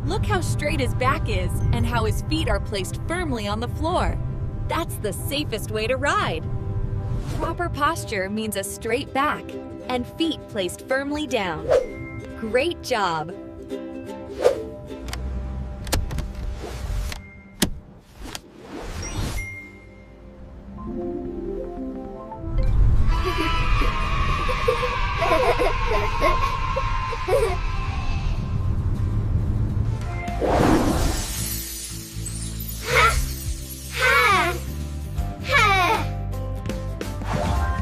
Look how straight his back is and how his feet are placed firmly on the floor. That's the safest way to ride. Proper posture means a straight back and feet placed firmly down. Great job!